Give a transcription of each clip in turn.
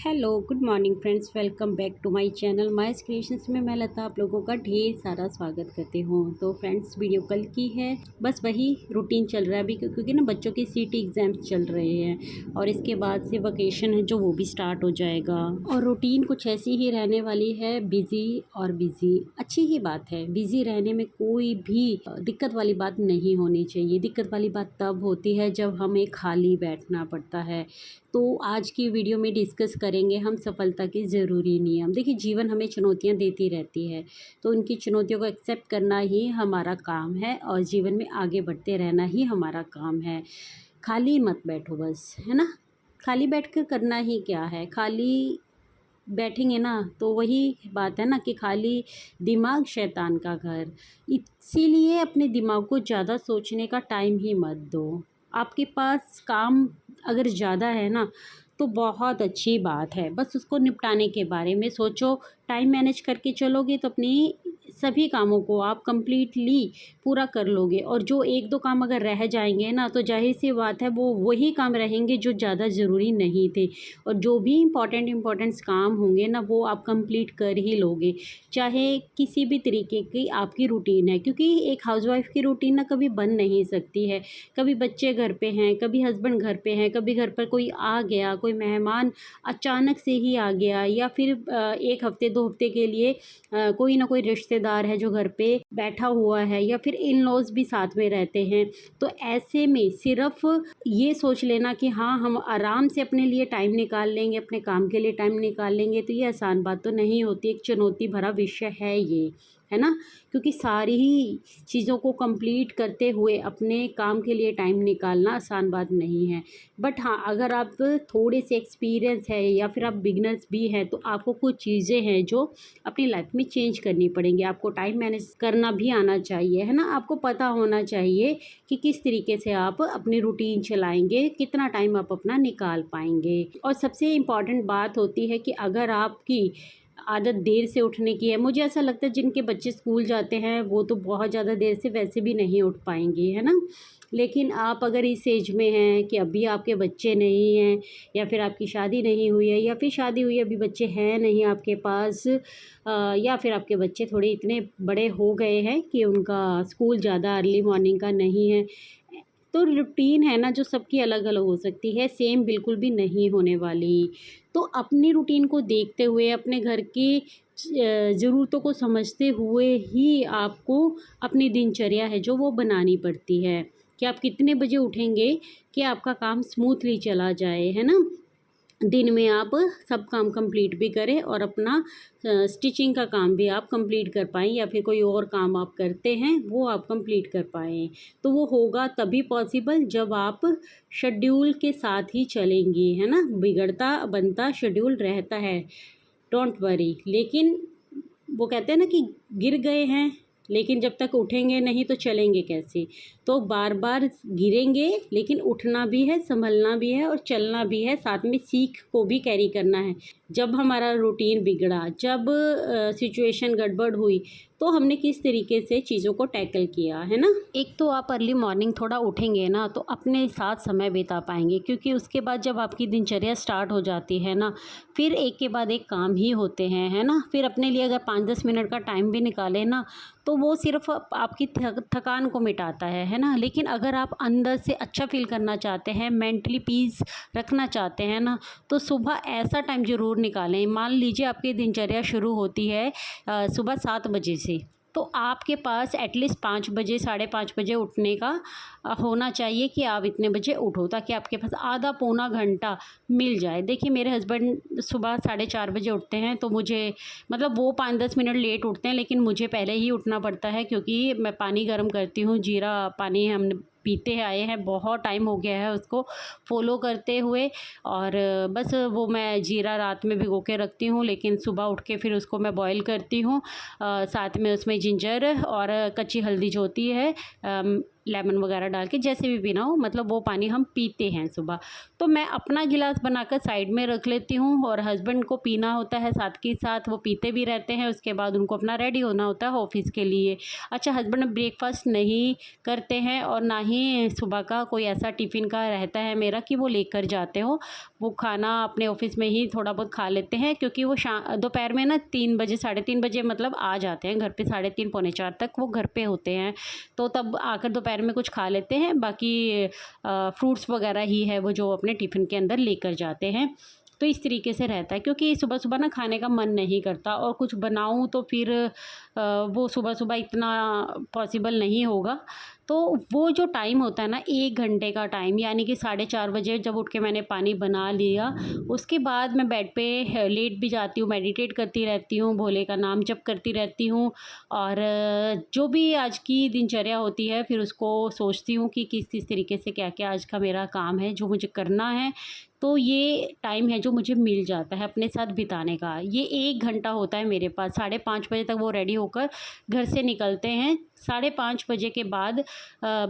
Hello good morning friends, welcome back to my channel mice creations में मैं लता आप लोगों का ढेर सारा स्वागत करती हूँ। तो फ्रेंड्स, वीडियो कल की है, बस वही रूटीन चल रहा है अभी क्योंकि ना बच्चों के सीटी एग्ज़ाम्स चल रहे हैं और इसके बाद से वेकेशन है जो वो भी स्टार्ट हो जाएगा और रूटीन कुछ ऐसी ही रहने वाली है, बिज़ी और बिज़ी। अच्छी ही बात है, बिज़ी रहने में कोई भी दिक्कत वाली बात नहीं होनी चाहिए। दिक्कत वाली बात तब होती है जब हमें खाली बैठना पड़ता है। तो आज की वीडियो में डिस्कस करेंगे हम सफलता के ज़रूरी नियम। देखिए, जीवन हमें चुनौतियां देती रहती है, तो उनकी चुनौतियों को एक्सेप्ट करना ही हमारा काम है और जीवन में आगे बढ़ते रहना ही हमारा काम है। खाली मत बैठो बस, है ना। खाली बैठ कर करना ही क्या है, खाली बैठेंगे ना तो वही बात है ना कि खाली दिमाग शैतान का घर। इसीलिए अपने दिमाग को ज़्यादा सोचने का टाइम ही मत दो। आपके पास काम अगर ज़्यादा है ना तो बहुत अच्छी बात है, बस उसको निपटाने के बारे में सोचो। टाइम मैनेज करके चलोगे तो अपनी सभी कामों को आप कंप्लीटली पूरा कर लोगे और जो एक दो काम अगर रह जाएंगे ना तो जाहिर सी बात है वो वही काम रहेंगे जो ज़्यादा ज़रूरी नहीं थे और जो भी इम्पोर्टेंट्स काम होंगे ना वो आप कंप्लीट कर ही लोगे, चाहे किसी भी तरीके की आपकी रूटीन है। क्योंकि एक हाउसवाइफ की रूटीन ना कभी बन नहीं सकती है। कभी बच्चे घर पे हैं, कभी हस्बैंड घर पे हैं, कभी घर पर कोई आ गया, कोई मेहमान अचानक से ही आ गया या फिर एक हफ्ते दो हफ्ते के लिए कोई ना कोई रिश्तेदार है जो घर पे बैठा हुआ है या फिर इन लॉज भी साथ में रहते हैं। तो ऐसे में सिर्फ ये सोच लेना कि हाँ हम आराम से अपने लिए टाइम निकाल लेंगे, अपने काम के लिए टाइम निकाल लेंगे, तो ये आसान बात तो नहीं होती। एक चुनौती भरा विषय है ये, है ना। क्योंकि सारी ही चीज़ों को कंप्लीट करते हुए अपने काम के लिए टाइम निकालना आसान बात नहीं है। बट हाँ, अगर आप थोड़े से एक्सपीरियंस है या फिर आप बिगनर्स भी हैं तो आपको कुछ चीज़ें हैं जो अपनी लाइफ में चेंज करनी पड़ेंगी। आपको टाइम मैनेज करना भी आना चाहिए, है ना। आपको पता होना चाहिए कि किस तरीके से आप अपनी रूटीन चलाएंगे, कितना टाइम आप अपना निकाल पाएंगे। और सबसे इम्पॉर्टेंट बात होती है कि अगर आपकी आदत देर से उठने की है, मुझे ऐसा लगता है जिनके बच्चे स्कूल जाते हैं वो तो बहुत ज़्यादा देर से वैसे भी नहीं उठ पाएंगे, है ना। लेकिन आप अगर इस एज में हैं कि अभी आपके बच्चे नहीं हैं या फिर आपकी शादी नहीं हुई है या फिर शादी हुई अभी बच्चे हैं नहीं आपके पास, या फिर आपके बच्चे थोड़े इतने बड़े हो गए हैं कि उनका स्कूल ज़्यादा अर्ली मॉर्निंग का नहीं है, तो रूटीन है ना जो सबकी अलग अलग हो सकती है, सेम बिल्कुल भी नहीं होने वाली। तो अपनी रूटीन को देखते हुए अपने घर की ज़रूरतों को समझते हुए ही आपको अपनी दिनचर्या है जो वो बनानी पड़ती है कि आप कितने बजे उठेंगे कि आपका काम स्मूथली चला जाए, है ना। दिन में आप सब काम कंप्लीट भी करें और अपना स्टिचिंग का काम भी आप कंप्लीट कर पाएँ या फिर कोई और काम आप करते हैं वो आप कंप्लीट कर पाएँ। तो वो होगा तभी पॉसिबल जब आप शेड्यूल के साथ ही चलेंगी, है ना। बिगड़ता बनता शेड्यूल रहता है, डोंट वरी। लेकिन वो कहते हैं ना कि गिर गए हैं लेकिन जब तक उठेंगे नहीं तो चलेंगे कैसे। तो बार बार गिरेंगे लेकिन उठना भी है, संभलना भी है और चलना भी है, साथ में सीख को भी कैरी करना है। जब हमारा रूटीन बिगड़ा, जब सिचुएशन गड़बड़ हुई तो हमने किस तरीके से चीज़ों को टैकल किया, है ना। एक तो आप अर्ली मॉर्निंग थोड़ा उठेंगे ना तो अपने साथ समय बिता पाएंगे, क्योंकि उसके बाद जब आपकी दिनचर्या स्टार्ट हो जाती है ना फिर एक के बाद एक काम ही होते हैं, है ना। फिर अपने लिए अगर 5-10 मिनट का टाइम भी निकालें ना तो वो सिर्फ आपकी थकान को मिटाता है ना। लेकिन अगर आप अंदर से अच्छा फील करना चाहते हैं, मेंटली पीस रखना चाहते हैं ना, तो सुबह ऐसा टाइम ज़रूर निकालें। मान लीजिए आपकी दिनचर्या शुरू होती है सुबह 7 बजे से, तो आपके पास एटलीस्ट 5 बजे 5:30 बजे उठने का होना चाहिए कि आप इतने बजे उठो, ताकि आपके पास आधा पौना घंटा मिल जाए। देखिए, मेरे हस्बैंड सुबह 4:30 बजे उठते हैं तो मुझे मतलब वो 5-10 मिनट लेट उठते हैं लेकिन मुझे पहले ही उठना पड़ता है, क्योंकि मैं पानी गर्म करती हूँ। जीरा पानी हमने पीते आए हैं, बहुत टाइम हो गया है उसको फॉलो करते हुए, और बस वो मैं जीरा रात में भिगो के रखती हूँ लेकिन सुबह उठ के फिर उसको मैं बॉईल करती हूँ। साथ में उसमें जिंजर और कच्ची हल्दी जो होती है लेमन वगैरह डाल के, जैसे भी पीना हो, मतलब वो पानी हम पीते हैं सुबह। तो मैं अपना गिलास बनाकर साइड में रख लेती हूँ और हस्बैंड को पीना होता है साथ के साथ, वो पीते भी रहते हैं। उसके बाद उनको अपना रेडी होना होता है ऑफ़िस के लिए। अच्छा, हस्बैंड ब्रेकफ़ास्ट नहीं करते हैं और ना ही सुबह का कोई ऐसा टिफ़िन का रहता है मेरा कि वो लेकर जाते हो। वो खाना अपने ऑफ़िस में ही थोड़ा बहुत खा लेते हैं, क्योंकि वो दोपहर में ना 3 बजे, साढ़े 3 बजे मतलब आ जाते हैं घर पे, 3:30 पौने 4 तक वो घर पे होते हैं। तो तब आकर दोपहर में कुछ खा लेते हैं, बाकी फ्रूट्स वगैरह ही है वो जो अपने टिफ़िन के अंदर लेकर जाते हैं। तो इस तरीके से रहता है, क्योंकि सुबह-सुबह ना खाने का मन नहीं करता और कुछ बनाऊँ तो फिर वो सुबह-सुबह इतना पॉसिबल नहीं होगा। तो वो जो टाइम होता है ना 1 घंटे का टाइम, यानी कि 4:30 बजे जब उठ के मैंने पानी बना लिया, उसके बाद मैं बेड पे लेट भी जाती हूँ, मेडिटेट करती रहती हूँ, भोले का नाम जप करती रहती हूँ और जो भी आज की दिनचर्या होती है फिर उसको सोचती हूँ कि किस-किस तरीके से क्या-क्या आज का मेरा काम है जो मुझे करना है। तो ये टाइम है जो मुझे मिल जाता है अपने साथ बिताने का। ये 1 घंटा होता है मेरे पास, 5:30 बजे तक वो रेडी होकर घर से निकलते हैं। 5:30 बजे के बाद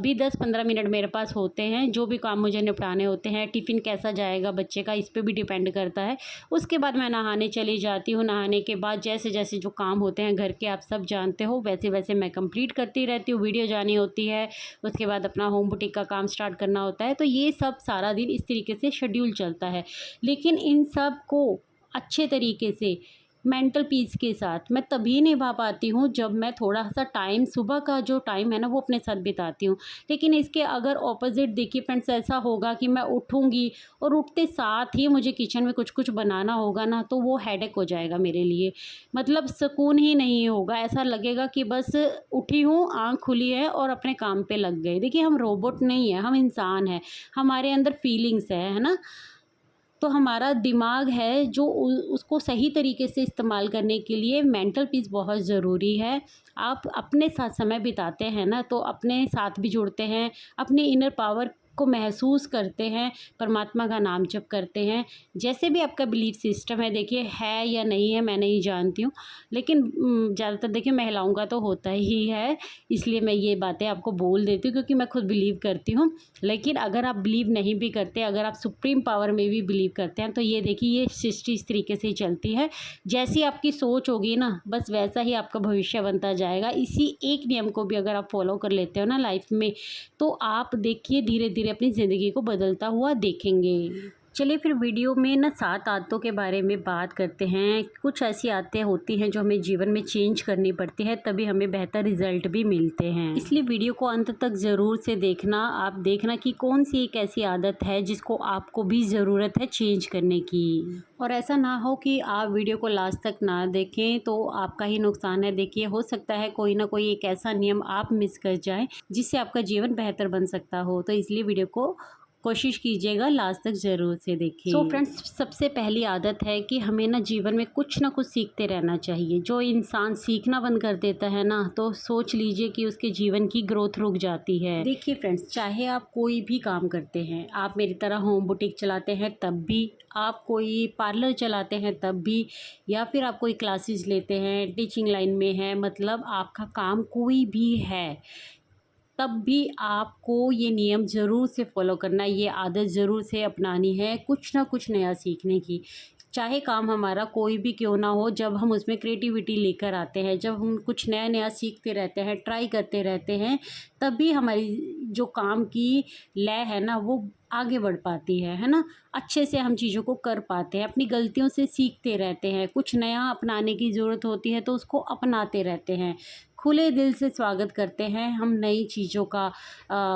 भी 10-15 मिनट मेरे पास होते हैं, जो भी काम मुझे निपटाने होते हैं। टिफ़िन कैसा जाएगा बच्चे का, इस पे भी डिपेंड करता है। उसके बाद मैं नहाने चली जाती हूँ। नहाने के बाद जैसे-जैसे जो काम होते हैं घर के, आप सब जानते हो, वैसे-वैसे मैं कंप्लीट करती रहती हूँ। वीडियो जानी होती है, उसके बाद अपना होम बुटीक का काम स्टार्ट करना होता है। तो ये सब सारा दिन इस तरीके से शेड्यूल चलता है। लेकिन इन सब को अच्छे तरीके से मेंटल पीस के साथ मैं तभी निभा पाती हूँ जब मैं थोड़ा-सा टाइम, सुबह का जो टाइम है ना, वो अपने साथ बिताती हूँ। लेकिन इसके अगर ऑपोज़िट देखिए फ्रेंड्स, ऐसा होगा कि मैं उठूँगी और उठते साथ ही मुझे किचन में कुछ-कुछ बनाना होगा ना, तो वो हेडेक हो जाएगा मेरे लिए। मतलब सुकून ही नहीं होगा, ऐसा लगेगा कि बस उठी हूँ, आँख खुली है और अपने काम पे लग गए। देखिए, हम रोबोट नहीं हैं, हम इंसान हैं, हमारे अंदर फीलिंग्स है ना? तो हमारा दिमाग है जो उसको सही तरीके से इस्तेमाल करने के लिए मेंटल पीस बहुत ज़रूरी है। आप अपने साथ समय बिताते हैं ना, तो अपने साथ भी जुड़ते हैं, अपने इनर पावर को महसूस करते हैं, परमात्मा का नाम जप करते हैं। जैसे भी आपका बिलीफ सिस्टम है, देखिए है या नहीं है मैं नहीं जानती हूँ, लेकिन ज़्यादातर देखिए महिलाओं का तो होता ही है, इसलिए मैं ये बातें आपको बोल देती हूँ क्योंकि मैं खुद बिलीव करती हूँ। लेकिन अगर आप बिलीव नहीं भी करते, अगर आप सुप्रीम पावर में भी बिलीव करते हैं, तो ये देखिए ये सृष्टि इस तरीके से ही चलती है। जैसी आपकी सोच होगी ना, बस वैसा ही आपका भविष्य बनता जाएगा। इसी एक नियम को भी अगर आप फॉलो कर लेते हो ना लाइफ में, तो आप देखिए धीरे-धीरे अपनी ज़िंदगी को बदलता हुआ देखेंगे। चलिए फिर वीडियो में ना 7 आदतों के बारे में बात करते हैं। कुछ ऐसी आदतें होती हैं जो हमें जीवन में चेंज करनी पड़ती है, तभी हमें बेहतर रिजल्ट भी मिलते हैं। इसलिए वीडियो को अंत तक ज़रूर से देखना। आप देखना कि कौन सी एक ऐसी आदत है जिसको आपको भी ज़रूरत है चेंज करने की। और ऐसा ना हो कि आप वीडियो को लास्ट तक ना देखें, तो आपका ही नुकसान है। देखिए, हो सकता है कोई ना कोई एक ऐसा नियम आप मिस कर जाएँ जिससे आपका जीवन बेहतर बन सकता हो। तो इसलिए वीडियो को कोशिश कीजिएगा लास्ट तक ज़रूर से देखिए। सो फ्रेंड्स, सबसे पहली आदत है कि हमें ना जीवन में कुछ ना कुछ सीखते रहना चाहिए। जो इंसान सीखना बंद कर देता है ना, तो सोच लीजिए कि उसके जीवन की ग्रोथ रुक जाती है। देखिए फ्रेंड्स, चाहे आप कोई भी काम करते हैं, आप मेरी तरह होम बुटीक चलाते हैं तब भी, आप कोई पार्लर चलाते हैं तब भी, या फिर आप कोई क्लासेस लेते हैं, टीचिंग लाइन में है, मतलब आपका काम कोई भी है, तब भी आपको ये नियम ज़रूर से फॉलो करना है, ये आदत ज़रूर से अपनानी है, कुछ ना कुछ नया सीखने की। चाहे काम हमारा कोई भी क्यों ना हो, जब हम उसमें क्रिएटिविटी लेकर आते हैं, जब हम कुछ नया-नया सीखते रहते हैं, ट्राई करते रहते हैं, तभी हमारी जो काम की लय है ना, वो आगे बढ़ पाती है ना? अच्छे से हम चीज़ों को कर पाते हैं, अपनी गलतियों से सीखते रहते हैं, कुछ नया अपनाने की ज़रूरत होती है तो उसको अपनाते रहते हैं। खुले दिल से स्वागत करते हैं हम नई चीज़ों का।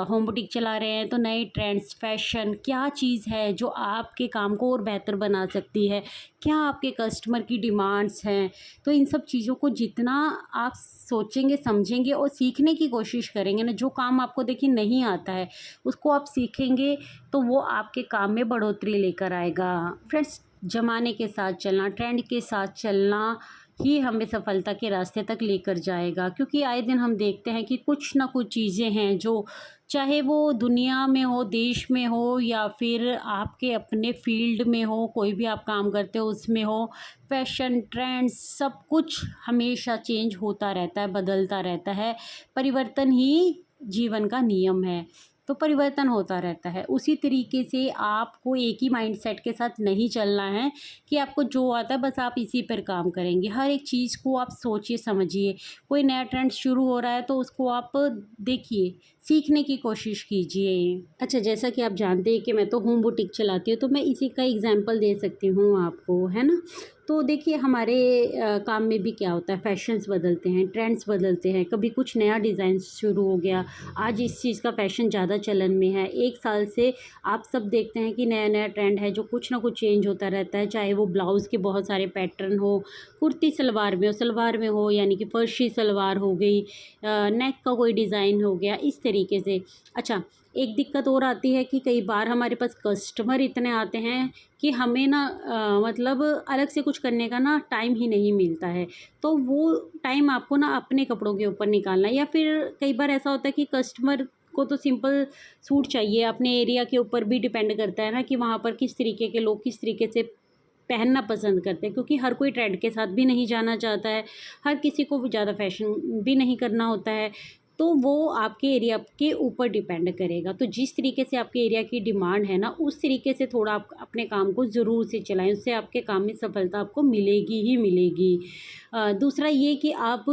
होम बुटीक चला रहे हैं तो नए ट्रेंड्स, फैशन, क्या चीज़ है जो आपके काम को और बेहतर बना सकती है, क्या आपके कस्टमर की डिमांड्स हैं। तो इन सब चीज़ों को जितना आप सोचेंगे, समझेंगे और सीखने की कोशिश करेंगे ना, जो काम आपको देखिए नहीं आता है उसको आप सीखेंगे, तो वो आपके काम में बढ़ोतरी लेकर आएगा। फ्रेंड्स, ज़माने के साथ चलना, ट्रेंड के साथ चलना ही हमें सफलता के रास्ते तक लेकर जाएगा, क्योंकि आए दिन हम देखते हैं कि कुछ ना कुछ चीज़ें हैं जो, चाहे वो दुनिया में हो, देश में हो, या फिर आपके अपने फील्ड में हो, कोई भी आप काम करते हो उसमें हो, फैशन, ट्रेंड्स, सब कुछ हमेशा चेंज होता रहता है, बदलता रहता है। परिवर्तन ही जीवन का नियम है, तो परिवर्तन होता रहता है। उसी तरीके से आपको एक ही माइंडसेट के साथ नहीं चलना है कि आपको जो आता है बस आप इसी पर काम करेंगे। हर एक चीज़ को आप सोचिए समझिए। कोई नया ट्रेंड शुरू हो रहा है तो उसको आप देखिए, सीखने की कोशिश कीजिए। अच्छा, जैसा कि आप जानते हैं कि मैं तो होम बुटीक चलाती हूँ, तो मैं इसी का एग्ज़ाम्पल दे सकती हूँ आपको, है ना? तो देखिए हमारे काम में भी क्या होता है, फैशंस बदलते हैं, ट्रेंड्स बदलते हैं, कभी कुछ नया डिज़ाइन शुरू हो गया। आज इस चीज़ का फ़ैशन ज़्यादा चलन में है। 1 साल से आप सब देखते हैं कि नया-नया ट्रेंड है जो कुछ ना कुछ चेंज होता रहता है, चाहे वो ब्लाउज़ के बहुत सारे पैटर्न हो, कुर्ती सलवार में हो यानी कि फर्शी सलवार हो गई, नेक का कोई डिज़ाइन हो गया, इस तरीके से। अच्छा, एक दिक्कत और आती है कि कई बार हमारे पास कस्टमर इतने आते हैं कि हमें ना मतलब अलग से कुछ करने का ना टाइम ही नहीं मिलता है। तो वो टाइम आपको ना अपने कपड़ों के ऊपर निकालना है, या फिर कई बार ऐसा होता है कि कस्टमर को तो सिंपल सूट चाहिए। अपने एरिया के ऊपर भी डिपेंड करता है ना कि वहाँ पर किस तरीके के लोग किस तरीके से पहनना पसंद करते हैं, क्योंकि हर कोई ट्रेंड के साथ भी नहीं जाना चाहता है, हर किसी को ज़्यादा फैशन भी नहीं करना होता है। तो वो आपके एरिया के ऊपर डिपेंड करेगा। तो जिस तरीके से आपके एरिया की डिमांड है ना, उस तरीके से थोड़ा आप अपने काम को ज़रूर से चलाएँ, उससे आपके काम में सफलता आपको मिलेगी ही मिलेगी। दूसरा ये कि आप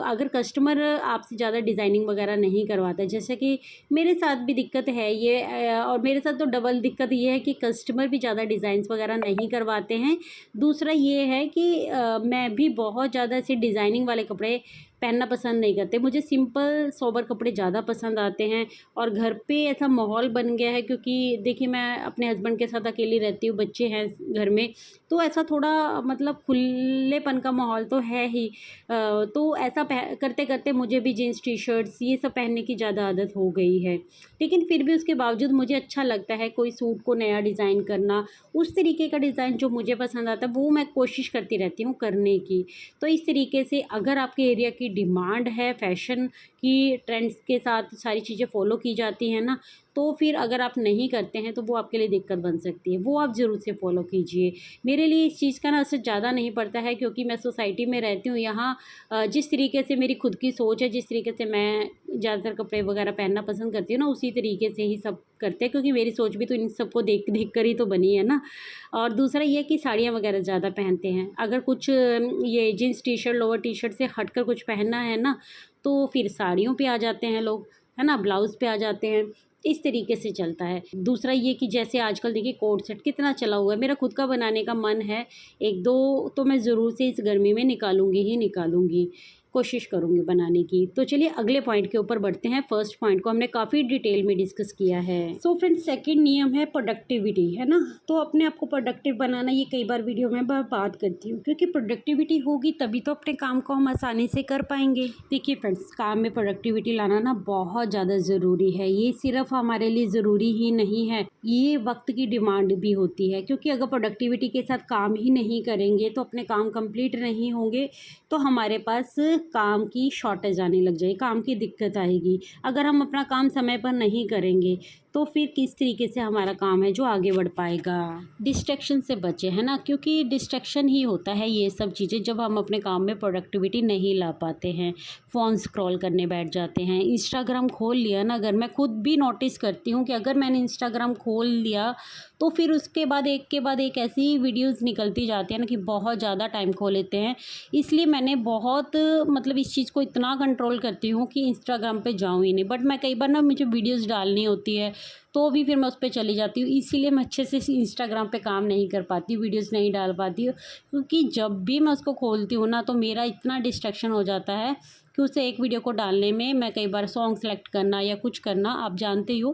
अगर कस्टमर आपसे ज़्यादा डिज़ाइनिंग वगैरह नहीं करवाता है, जैसे कि मेरे साथ भी दिक्कत है ये, और मेरे साथ तो डबल दिक्कत ये है कि कस्टमर भी ज़्यादा डिज़ाइंस वगैरह नहीं करवाते हैं। दूसरा ये है कि मैं भी बहुत ज़्यादा ऐसे डिज़ाइनिंग वाले कपड़े पहनना पसंद नहीं करते। मुझे सिंपल सोबर कपड़े ज़्यादा पसंद आते हैं, और घर पे ऐसा माहौल बन गया है क्योंकि देखिए मैं अपने हस्बैंड के साथ अकेली रहती हूँ, बच्चे हैं घर में, तो ऐसा थोड़ा मतलब खुलेपन का माहौल तो है ही। तो ऐसा करते-करते मुझे भी जीन्स टी-शर्ट्स ये सब पहनने की ज़्यादा आदत हो गई है। लेकिन फिर भी उसके बावजूद मुझे अच्छा लगता है कोई सूट को नया डिज़ाइन करना, उस तरीके का डिज़ाइन जो मुझे पसंद आता है वो मैं कोशिश करती रहती हूँ करने की। तो इस तरीके से अगर आपके एरिया की डिमांड है फैशन की, ट्रेंड्स के साथ सारी चीज़ें फ़ॉलो की जाती हैं ना, तो फिर अगर आप नहीं करते हैं तो वो आपके लिए दिक्कत बन सकती है। वो आप ज़रूर से फ़ॉलो कीजिए। मेरे लिए इस चीज़ का ना असर ज़्यादा नहीं पड़ता है, क्योंकि मैं सोसाइटी में रहती हूँ। यहाँ जिस तरीके से मेरी खुद की सोच है, जिस तरीके से मैं ज़्यादातर कपड़े वगैरह पहनना पसंद करती हूँ ना, उसी तरीके से ही सब करते हैं, क्योंकि मेरी सोच भी तो इन सबको देख कर ही तो बनी है ना। और दूसरा ये कि साड़ियाँ वगैरह ज़्यादा पहनते हैं। अगर कुछ ये जीन्स टी-शर्ट, लोअर टी-शर्ट से हटकर कुछ पहनना है ना, तो फिर साड़ियों पे आ जाते हैं लोग, है ना? ब्लाउज़ पे आ जाते हैं। इस तरीके से चलता है। दूसरा ये कि जैसे आजकल देखिए कोट सेट कितना चला हुआ है, मेरा खुद का बनाने का मन है। 1-2 तो मैं ज़रूर से इस गर्मी में निकालूँगी ही निकालूँगी, कोशिश करूँगी बनाने की। तो चलिए अगले पॉइंट के ऊपर बढ़ते हैं। फर्स्ट पॉइंट को हमने काफ़ी डिटेल में डिस्कस किया है। सो फ्रेंड्स, सेकंड नियम है प्रोडक्टिविटी, है ना? तो अपने आप को प्रोडक्टिव बनाना, ये कई बार वीडियो में मैं बात करती हूँ, क्योंकि प्रोडक्टिविटी होगी तभी तो अपने काम को हम आसानी से कर पाएँगे। देखिए फ्रेंड्स, काम में प्रोडक्टिविटी लाना ना बहुत ज़्यादा ज़रूरी है। ये सिर्फ़ हमारे लिए ज़रूरी ही नहीं है, ये वक़्त की डिमांड भी होती है, क्योंकि अगर प्रोडक्टिविटी के साथ काम ही नहीं करेंगे तो अपने काम कंप्लीट नहीं होंगे, तो हमारे पास काम की शॉर्टेज आने लग जाएगी, काम की दिक्कत आएगी। अगर हम अपना काम समय पर नहीं करेंगे तो फिर किस तरीके से हमारा काम है जो आगे बढ़ पाएगा। डिस्ट्रैक्शन से बचें, है ना? क्योंकि डिस्ट्रैक्शन ही होता है ये सब चीज़ें जब हम अपने काम में प्रोडक्टिविटी नहीं ला पाते हैं। फ़ोन स्क्रॉल करने बैठ जाते हैं, इंस्टाग्राम खोल लिया ना, अगर मैं खुद भी नोटिस करती हूँ कि अगर मैंने इंस्टाग्राम खोल लिया तो फिर उसके बाद एक के बाद एक ऐसी वीडियोज़ निकलती जाती है ना कि बहुत ज़्यादा टाइम खो लेते हैं। इसलिए मैंने बहुत मतलब इस चीज़ को इतना कंट्रोल करती हूँ कि इंस्टाग्राम पे जाऊँ ही नहीं। बट मैं कई बार ना मुझे वीडियोज़ डालनी होती है तो भी फिर मैं उस पे चली जाती हूँ। इसीलिए मैं अच्छे से इंस्टाग्राम पे काम नहीं कर पाती, वीडियोज़ नहीं डाल पाती हूँ, क्योंकि जब भी मैं उसको खोलती हूँ ना तो मेरा इतना डिस्ट्रैक्शन हो जाता है कि उसे एक वीडियो को डालने में मैं कई बार सॉन्ग सेलेक्ट करना या कुछ करना, आप जानते ही हो।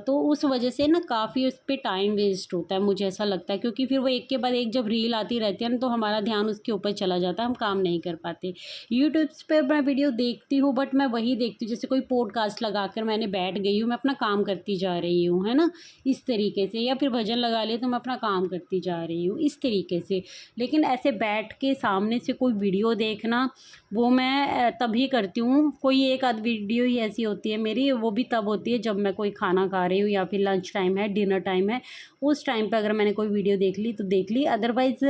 तो उस वजह से ना काफ़ी उस पे टाइम वेस्ट होता है, मुझे ऐसा लगता है, क्योंकि फिर वो एक के बाद एक जब रील आती रहती है ना तो हमारा ध्यान उसके ऊपर चला जाता है, हम काम नहीं कर पाते। यूट्यूब्स पे मैं वीडियो देखती हूँ, बट मैं वही देखती हूँ जैसे कोई पॉडकास्ट लगाकर मैंने बैठ गई हूँ, मैं अपना काम करती जा रही हूँ, है ना? इस तरीके से, या फिर भजन लगा लिए तो मैं अपना काम करती जा रही हूँ, इस तरीके से। लेकिन ऐसे बैठ के सामने से कोई वीडियो देखना, वो मैं तभी करती हूँ। कोई एक आध वीडियो ही ऐसी होती है मेरी, वो भी तब होती है जब मैं कोई खाना खा रही हूँ या फिर लंच टाइम है, डिनर टाइम है, उस टाइम पे अगर मैंने कोई वीडियो देख ली तो देख ली। अदरवाइज़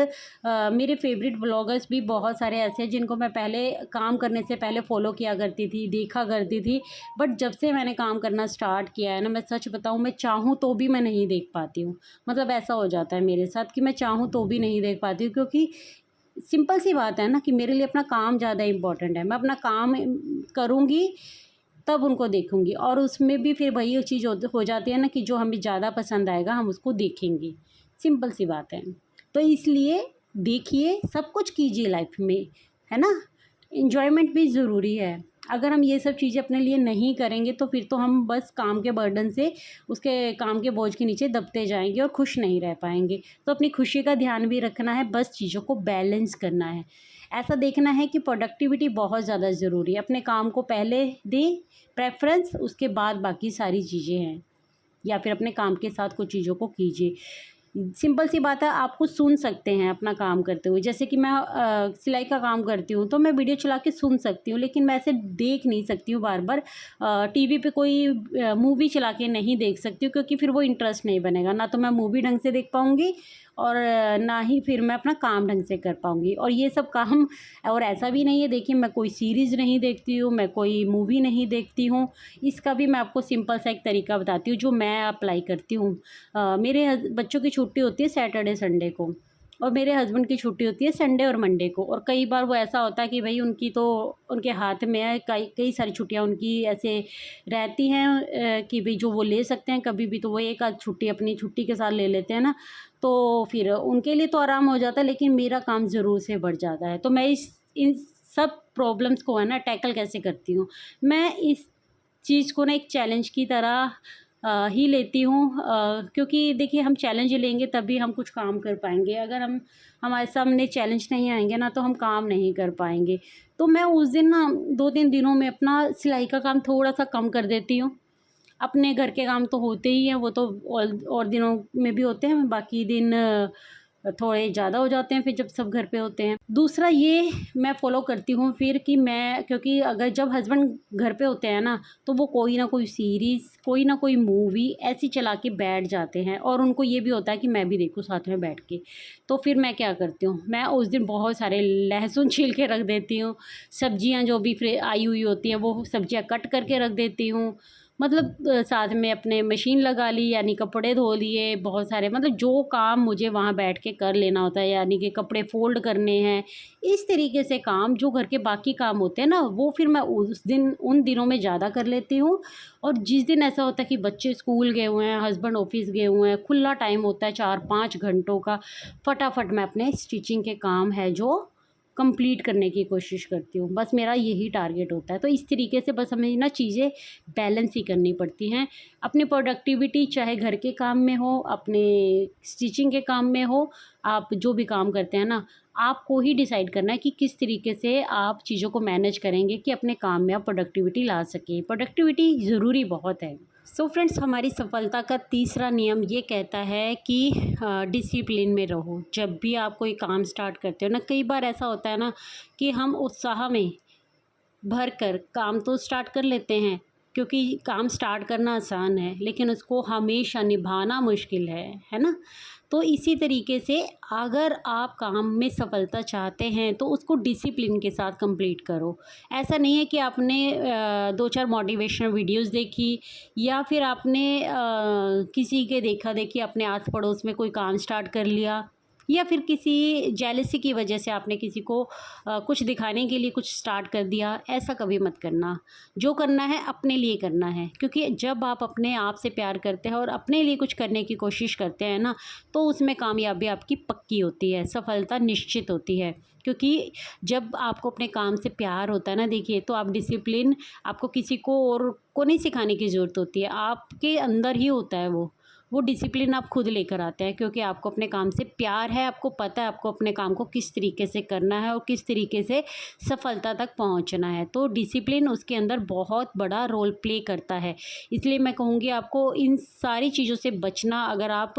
मेरे फेवरेट ब्लॉगर्स भी बहुत सारे ऐसे हैं जिनको मैं पहले काम करने से पहले फ़ॉलो किया करती थी, देखा करती थी। बट जब से मैंने काम करना स्टार्ट किया है ना, मैं सच बताऊँ, मैं चाहूँ तो भी मैं नहीं देख पाती हूँ। मतलब ऐसा हो जाता है मेरे साथ कि मैं चाहूँ तो भी नहीं देख पाती हूँ, क्योंकि सिंपल सी बात है ना कि मेरे लिए अपना काम ज़्यादा इम्पोर्टेंट है। मैं अपना काम करूँगी तब उनको देखूँगी, और उसमें भी फिर वही चीज़ हो जाती है ना कि जो हमें ज़्यादा पसंद आएगा हम उसको देखेंगे। सिंपल सी बात है। तो इसलिए देखिए, सब कुछ कीजिए लाइफ में, है ना? एन्जॉयमेंट भी ज़रूरी है। अगर हम ये सब चीज़ें अपने लिए नहीं करेंगे तो फिर तो हम बस काम के बर्डन से, उसके काम के बोझ के नीचे दबते जाएँगे और खुश नहीं रह पाएँगे। तो अपनी खुशी का ध्यान भी रखना है, बस चीज़ों को बैलेंस करना है। ऐसा देखना है कि प्रोडक्टिविटी बहुत ज़्यादा ज़रूरी है। अपने काम को पहले दें प्रेफ़रेंस, उसके बाद बाकी सारी चीज़ें हैं, या फिर अपने काम के साथ कुछ चीज़ों को कीजिए। सिंपल सी बात है, आप कुछ सुन सकते हैं अपना काम करते हुए। जैसे कि मैं सिलाई का काम करती हूँ तो मैं वीडियो चला के सुन सकती हूँ, लेकिन मैं ऐसे देख नहीं सकती हूँ बार-बार। टीवी पे कोई मूवी चला के नहीं देख सकती हूँ, क्योंकि फिर वो इंटरेस्ट नहीं बनेगा। ना तो मैं मूवी ढंग से देख पाऊँगी और ना ही फिर मैं अपना काम ढंग से कर पाऊँगी। और ये सब काम, और ऐसा भी नहीं है, देखिए मैं कोई सीरीज़ नहीं देखती हूँ, मैं कोई मूवी नहीं देखती हूँ। इसका भी मैं आपको सिंपल सा एक तरीका बताती हूँ जो मैं अप्लाई करती हूँ। मेरे बच्चों की छुट्टी होती है सैटरडे संडे को, और मेरे हस्बैंड की छुट्टी होती है संडे और मंडे को। और कई बार वो ऐसा होता है कि भाई उनकी तो, उनके हाथ में है, कई कई सारी छुट्टियाँ उनकी ऐसे रहती हैं कि भाई जो वो ले सकते हैं कभी भी, तो वो एक आध छुट्टी अपनी छुट्टी के साथ ले लेते हैं ना, तो फिर उनके लिए तो आराम हो जाता है, लेकिन मेरा काम ज़रूर से बढ़ जाता है। तो मैं इन सब प्रॉब्लम्स को है ना टैकल कैसे करती हूँ, मैं इस चीज़ को ना एक चैलेंज की तरह ही लेती हूँ, क्योंकि देखिए हम चैलेंज लेंगे तभी हम कुछ काम कर पाएँगे। अगर हमारे सामने चैलेंज नहीं आएँगे ना तो हम काम नहीं कर पाएँगे। तो मैं उस दिन ना 2-3 दिनों में अपना सिलाई का काम थोड़ा-सा कम कर देती हूँ। अपने घर के काम तो होते ही हैं, वो तो और दिनों में भी होते हैं, बाकी दिन थोड़े ज़्यादा हो जाते हैं फिर जब सब घर पे होते हैं। दूसरा ये मैं फ़ॉलो करती हूँ फिर कि मैं, क्योंकि अगर जब हस्बैंड घर पे होते हैं ना, तो वो कोई ना कोई सीरीज़, कोई ना कोई मूवी ऐसी चला के बैठ जाते हैं, और उनको ये भी होता है कि मैं भी देखूँ साथ में बैठ के। तो फिर मैं क्या करती हूँ, मैं उस दिन बहुत सारे लहसुन छील के रख देती हूँ, सब्जियाँ जो भी आई हुई होती हैं वो सब्जियाँ कट करके रख देती हूँ। मतलब साथ में अपने मशीन लगा ली, यानी कपड़े धो लिए बहुत सारे, मतलब जो काम मुझे वहाँ बैठ के कर लेना होता है, यानी कि कपड़े फ़ोल्ड करने हैं, इस तरीके से काम जो घर के बाकी काम होते हैं ना, वो फिर मैं उस दिन, उन दिनों में ज़्यादा कर लेती हूँ। और जिस दिन ऐसा होता है कि बच्चे स्कूल गए हुए हैं, हस्बैंड ऑफिस गए हुए हैं, खुला टाइम होता है 4-5 घंटों का, फटाफट मैं अपने स्टिचिंग के काम है जो कंप्लीट करने की कोशिश करती हूँ। बस मेरा यही टारगेट होता है। तो इस तरीके से बस हमें ना चीज़ें बैलेंस ही करनी पड़ती हैं। अपनी प्रोडक्टिविटी चाहे घर के काम में हो, अपने स्टिचिंग के काम में हो, आप जो भी काम करते हैं ना, आपको ही डिसाइड करना है कि किस तरीके से आप चीज़ों को मैनेज करेंगे कि अपने काम में आप प्रोडक्टिविटी ला सकें। प्रोडक्टिविटी ज़रूरी बहुत है। सो फ्रेंड्स, हमारी सफलता का तीसरा नियम ये कहता है कि डिसिप्लिन में रहो। जब भी आप कोई काम स्टार्ट करते हो ना, कई बार ऐसा होता है ना कि हम उत्साह में भर कर काम तो स्टार्ट कर लेते हैं, क्योंकि काम स्टार्ट करना आसान है लेकिन उसको हमेशा निभाना मुश्किल है ना? तो इसी तरीके से अगर आप काम में सफलता चाहते हैं तो उसको डिसिप्लिन के साथ कंप्लीट करो। ऐसा नहीं है कि आपने 2-4 मोटिवेशनल वीडियोस देखी, या फिर आपने किसी के देखा-देखी अपने आस-पड़ोस में कोई काम स्टार्ट कर लिया, या फिर किसी जेलसी की वजह से आपने किसी को कुछ दिखाने के लिए कुछ स्टार्ट कर दिया। ऐसा कभी मत करना। जो करना है अपने लिए करना है, क्योंकि जब आप अपने आप से प्यार करते हैं और अपने लिए कुछ करने की कोशिश करते हैं ना, तो उसमें कामयाबी आपकी पक्की होती है, सफलता निश्चित होती है। क्योंकि जब आपको अपने काम से प्यार होता है ना, देखिए, तो आप डिसिप्लिन आपको किसी को और को नहीं सिखाने की ज़रूरत होती है, आपके अंदर ही होता है वो डिसिप्लिन आप खुद लेकर आते हैं, क्योंकि आपको अपने काम से प्यार है, आपको पता है आपको अपने काम को किस तरीके से करना है और किस तरीके से सफलता तक पहुंचना है। तो डिसिप्लिन उसके अंदर बहुत बड़ा रोल प्ले करता है। इसलिए मैं कहूँगी आपको इन सारी चीज़ों से बचना, अगर आप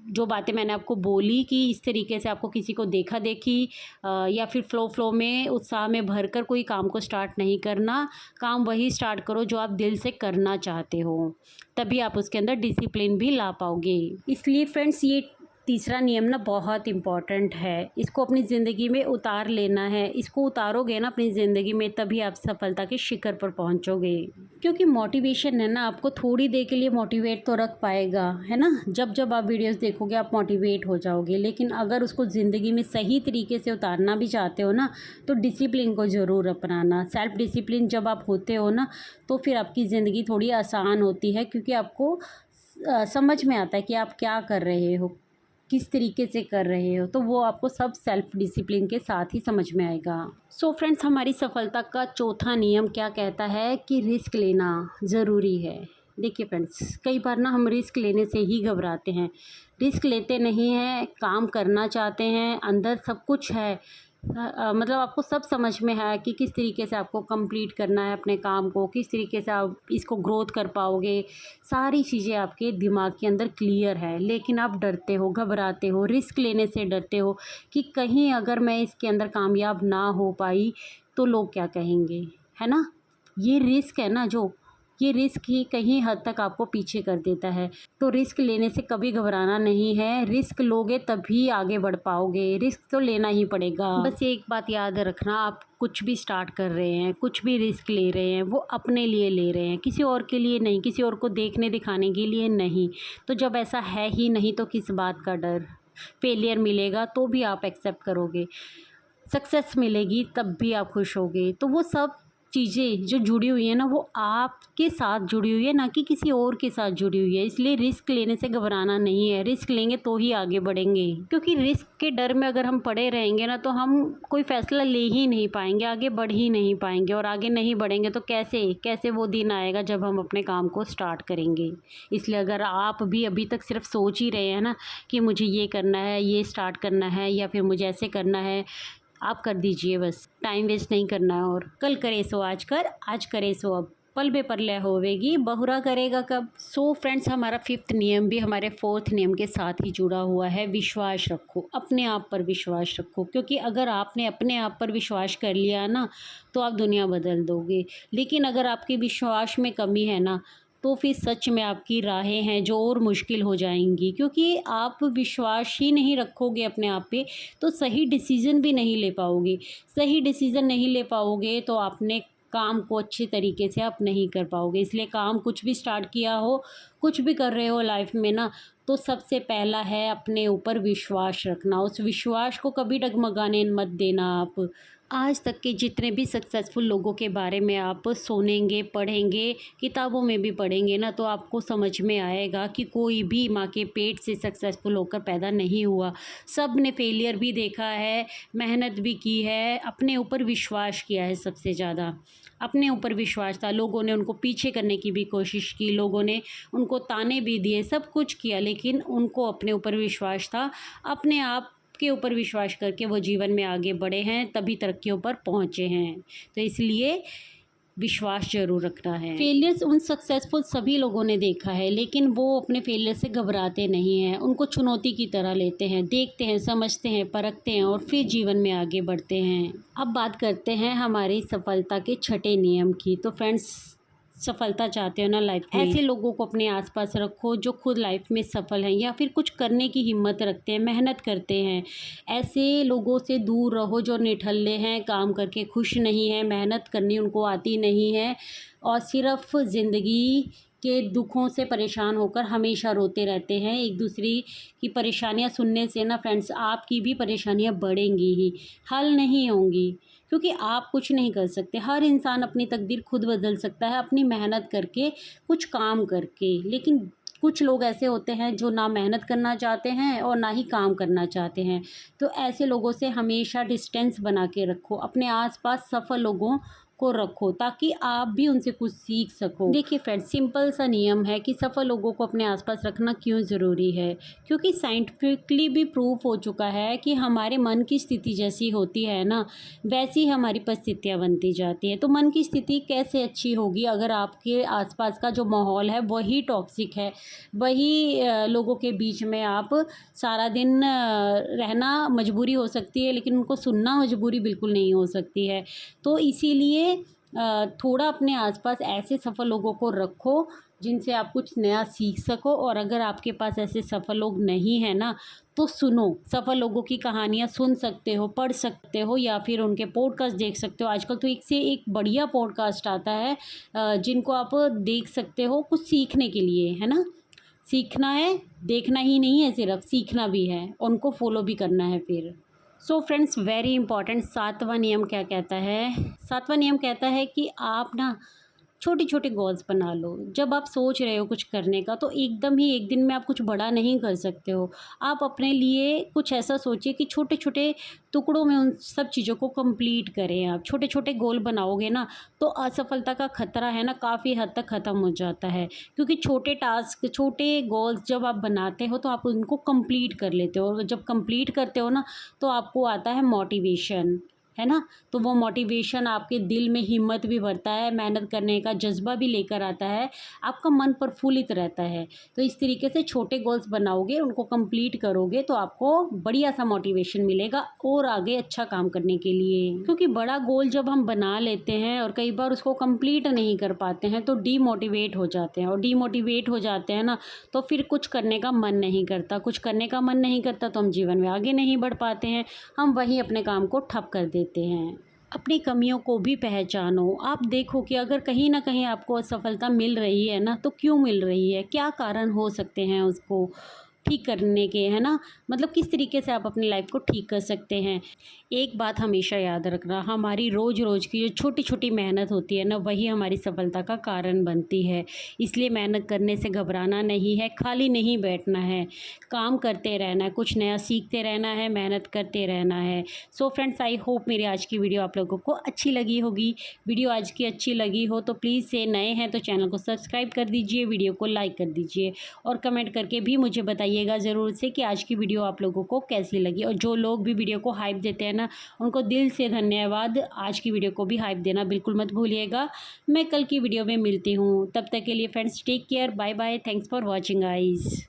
जो बातें मैंने आपको बोली कि इस तरीके से आपको किसी को देखा देखी या फिर फ्लो में उत्साह में भरकर कोई काम को स्टार्ट नहीं करना। काम वही स्टार्ट करो जो आप दिल से करना चाहते हो, तभी आप उसके अंदर डिसिप्लिन भी ला पाओगे। इसलिए फ्रेंड्स, ये तीसरा नियम ना बहुत इम्पॉर्टेंट है, इसको अपनी ज़िंदगी में उतार लेना है। इसको उतारोगे ना अपनी ज़िंदगी में, तभी आप सफलता के शिखर पर पहुंचोगे। क्योंकि मोटिवेशन है ना, आपको थोड़ी देर के लिए मोटिवेट तो रख पाएगा, है ना। जब जब आप वीडियोस देखोगे आप मोटिवेट हो जाओगे, लेकिन अगर उसको ज़िंदगी में सही तरीके से उतारना भी चाहते हो ना, तो डिसिप्लिन को ज़रूर अपनाना। सेल्फ डिसिप्लिन जब आप होते हो ना, तो फिर आपकी ज़िंदगी थोड़ी आसान होती है, क्योंकि आपको समझ में आता है कि आप क्या कर रहे हो, किस तरीके से कर रहे हो, तो वो आपको सब सेल्फ डिसिप्लिन के साथ ही समझ में आएगा। सो फ्रेंड्स, हमारी सफलता का चौथा नियम क्या कहता है कि रिस्क लेना ज़रूरी है। देखिए फ्रेंड्स, कई बार ना हम रिस्क लेने से ही घबराते हैं, रिस्क लेते नहीं हैं, काम करना चाहते हैं, अंदर सब कुछ है, मतलब आपको सब समझ में है कि किस तरीके से आपको कंप्लीट करना है अपने काम को, किस तरीके से आप इसको ग्रोथ कर पाओगे, सारी चीज़ें आपके दिमाग के अंदर क्लियर है, लेकिन आप डरते हो, घबराते हो, रिस्क लेने से डरते हो कि कहीं अगर मैं इसके अंदर कामयाब ना हो पाई तो लोग क्या कहेंगे, है ना। ये रिस्क है ना, जो ये रिस्क ही कहीं हद तक आपको पीछे कर देता है। तो रिस्क लेने से कभी घबराना नहीं है, रिस्क लोगे तभी आगे बढ़ पाओगे, रिस्क तो लेना ही पड़ेगा। बस एक बात याद रखना, आप कुछ भी स्टार्ट कर रहे हैं, कुछ भी रिस्क ले रहे हैं, वो अपने लिए ले रहे हैं, किसी और के लिए नहीं, किसी और को देखने दिखाने के लिए नहीं। तो जब ऐसा है ही नहीं तो किस बात का डर। फेलियर मिलेगा तो भी आप एक्सेप्ट करोगे, सक्सेस मिलेगी तब भी आप खुश होगे। तो वो सब चीज़ें जो जुड़ी हुई है ना, वो आपके साथ जुड़ी हुई है, ना कि किसी और के साथ जुड़ी हुई है। इसलिए रिस्क लेने से घबराना नहीं है, रिस्क लेंगे तो ही आगे बढ़ेंगे। क्योंकि रिस्क के डर में अगर हम पड़े रहेंगे ना, तो हम कोई फ़ैसला ले ही नहीं पाएंगे, आगे बढ़ ही नहीं पाएंगे, और आगे नहीं बढ़ेंगे तो कैसे कैसे वो दिन आएगा जब हम अपने काम को स्टार्ट करेंगे। इसलिए अगर आप भी अभी तक सिर्फ सोच ही रहे हैं ना कि मुझे ये करना है, ये स्टार्ट करना है, या फिर मुझे ऐसे करना है, आप कर दीजिए, बस टाइम वेस्ट नहीं करना है। और कल करे सो आज कर, आज करे सो अब, पल बे परलय होवेगी, बहुरा करेगा कब। सो फ्रेंड्स, हमारा फिफ्थ नियम भी हमारे फोर्थ नियम के साथ ही जुड़ा हुआ है। विश्वास रखो, अपने आप पर विश्वास रखो, क्योंकि अगर आपने अपने आप पर विश्वास कर लिया ना, तो आप दुनिया बदल दोगे। लेकिन अगर आपके विश्वास में कमी है ना, तो फिर सच में आपकी राहें हैं जो और मुश्किल हो जाएंगी, क्योंकि आप विश्वास ही नहीं रखोगे अपने आप पे, तो सही डिसीज़न भी नहीं ले पाओगे। सही डिसीज़न नहीं ले पाओगे तो आपने काम को अच्छे तरीके से आप नहीं कर पाओगे। इसलिए काम कुछ भी स्टार्ट किया हो, कुछ भी कर रहे हो लाइफ में ना, तो सबसे पहला है अपने ऊपर विश्वास रखना। उस विश्वास को कभी डगमगाने मत देना आप। आज तक के जितने भी सक्सेसफुल लोगों के बारे में आप सुनेंगे, पढ़ेंगे, किताबों में भी पढ़ेंगे ना, तो आपको समझ में आएगा कि कोई भी माँ के पेट से सक्सेसफुल होकर पैदा नहीं हुआ। सब ने फेलियर भी देखा है, मेहनत भी की है, अपने ऊपर विश्वास किया है। सबसे ज़्यादा अपने ऊपर विश्वास था। लोगों ने उनको पीछे करने की भी कोशिश की, लोगों ने उनको ताने भी दिए, सब कुछ किया, लेकिन उनको अपने ऊपर विश्वास था। अपने आप के ऊपर विश्वास करके वो जीवन में आगे बढ़े हैं, तभी तरक्कियों पर पहुँचे हैं। तो इसलिए विश्वास जरूर रखना है। फेलियर्स उन सक्सेसफुल सभी लोगों ने देखा है, लेकिन वो अपने फेलियर से घबराते नहीं हैं, उनको चुनौती की तरह लेते हैं, देखते हैं, समझते हैं, परखते हैं और फिर जीवन में आगे बढ़ते हैं। अब बात करते हैं हमारी सफलता के छठे नियम की। तो फ्रेंड्स, सफलता चाहते हो ना लाइफ में, ऐसे लोगों को अपने आसपास रखो जो खुद लाइफ में सफल हैं या फिर कुछ करने की हिम्मत रखते हैं, मेहनत करते हैं। ऐसे लोगों से दूर रहो जो निठल्ले हैं, काम करके खुश नहीं हैं, मेहनत करनी उनको आती नहीं है और सिर्फ ज़िंदगी के दुखों से परेशान होकर हमेशा रोते रहते हैं। एक दूसरे की परेशानियां सुनने से ना फ्रेंड्स, आपकी भी परेशानियां बढ़ेंगी ही, हल नहीं होंगी, क्योंकि आप कुछ नहीं कर सकते। हर इंसान अपनी तकदीर खुद बदल सकता है अपनी मेहनत करके, कुछ काम करके। लेकिन कुछ लोग ऐसे होते हैं जो ना मेहनत करना चाहते हैं और ना ही काम करना चाहते हैं। तो ऐसे लोगों से हमेशा डिस्टेंस बना के रखो, अपने आसपास सफल लोगों को रखो ताकि आप भी उनसे कुछ सीख सको। देखिए फ्रेंड्स, सिंपल सा नियम है कि सफल लोगों को अपने आसपास रखना क्यों ज़रूरी है, क्योंकि साइंटिफिकली भी प्रूफ हो चुका है कि हमारे मन की स्थिति जैसी होती है ना, वैसी हमारी परिस्थितियाँ बनती जाती हैं। तो मन की स्थिति कैसे अच्छी होगी अगर आपके आसपास का जो माहौल है वही टॉक्सिक है, वही लोगों के बीच में आप सारा दिन रहना मजबूरी हो सकती है, लेकिन उनको सुनना मजबूरी बिल्कुल नहीं हो सकती है। तो इसीलिए थोड़ा अपने आसपास ऐसे सफल लोगों को रखो जिनसे आप कुछ नया सीख सको। और अगर आपके पास ऐसे सफल लोग नहीं हैं ना, तो सुनो, सफल लोगों की कहानियाँ सुन सकते हो, पढ़ सकते हो, या फिर उनके पॉडकास्ट देख सकते हो। आजकल तो एक से एक बढ़िया पॉडकास्ट आता है जिनको आप देख सकते हो कुछ सीखने के लिए, है ना। सीखना है, देखना ही नहीं है, सिर्फ सीखना भी है, उनको फॉलो भी करना है फिर। सो फ्रेंड्स, वेरी इंपॉर्टेंट, 7वां नियम क्या कहता है? 7वां नियम कहता है कि आप ना छोटे छोटे गोल्स बना लो। जब आप सोच रहे हो कुछ करने का, तो एकदम ही एक दिन में आप कुछ बड़ा नहीं कर सकते हो। आप अपने लिए कुछ ऐसा सोचिए कि छोटे छोटे टुकड़ों में उन सब चीज़ों को कंप्लीट करें। आप छोटे छोटे गोल बनाओगे ना, तो असफलता का खतरा है ना काफ़ी हद तक ख़त्म हो जाता है, क्योंकि छोटे टास्क, छोटे गोल्स जब आप बनाते हो तो आप उनको कंप्लीट कर लेते हो, और जब कंप्लीट करते हो ना, तो आपको आता है मोटिवेशन, है ना। तो वो मोटिवेशन आपके दिल में हिम्मत भी भरता है, मेहनत करने का जज्बा भी लेकर आता है, आपका मन प्रफुल्लित रहता है। तो इस तरीके से छोटे गोल्स बनाओगे, उनको कंप्लीट करोगे, तो आपको बढ़िया सा मोटिवेशन मिलेगा और आगे अच्छा काम करने के लिए। क्योंकि बड़ा गोल जब हम बना लेते हैं और कई बार उसको कंप्लीट नहीं कर पाते हैं, तो डीमोटिवेट हो जाते हैं, और डीमोटिवेट हो जाते हैं ना, तो फिर कुछ करने का मन नहीं करता। कुछ करने का मन नहीं करता तो हम जीवन में आगे नहीं बढ़ पाते हैं, हम वहीं अपने काम को ठप कर देते हैं। अपनी कमियों को भी पहचानो। आप देखो कि अगर कहीं ना कहीं आपको असफलता मिल रही है ना, तो क्यों मिल रही है, क्या कारण हो सकते हैं उसको ठीक करने के, है ना। मतलब किस तरीके से आप अपनी लाइफ को ठीक कर सकते हैं। एक बात हमेशा याद रखना, हमारी रोज़ रोज़ की जो छोटी छोटी मेहनत होती है ना, वही हमारी सफलता का कारण बनती है। इसलिए मेहनत करने से घबराना नहीं है, खाली नहीं बैठना है, काम करते रहना है, कुछ नया सीखते रहना है, मेहनत करते रहना है। सो फ्रेंड्स, आई होप मेरी आज की वीडियो आप लोगों को अच्छी लगी होगी। वीडियो आज की अच्छी लगी हो तो प्लीज़ से नए हैं तो चैनल को सब्सक्राइब कर दीजिए, वीडियो को लाइक कर दीजिए, और कमेंट करके भी मुझे बताइएगा ज़रूर से कि आज की वीडियो आप लोगों को कैसी लगी। और जो लोग भी वीडियो को हाइप देते हैं ना, उनको दिल से धन्यवाद। आज की वीडियो को भी हाइप देना बिल्कुल मत भूलिएगा। मैं कल की वीडियो में मिलती हूँ, तब तक के लिए friends take care, bye bye, thanks for watching guys.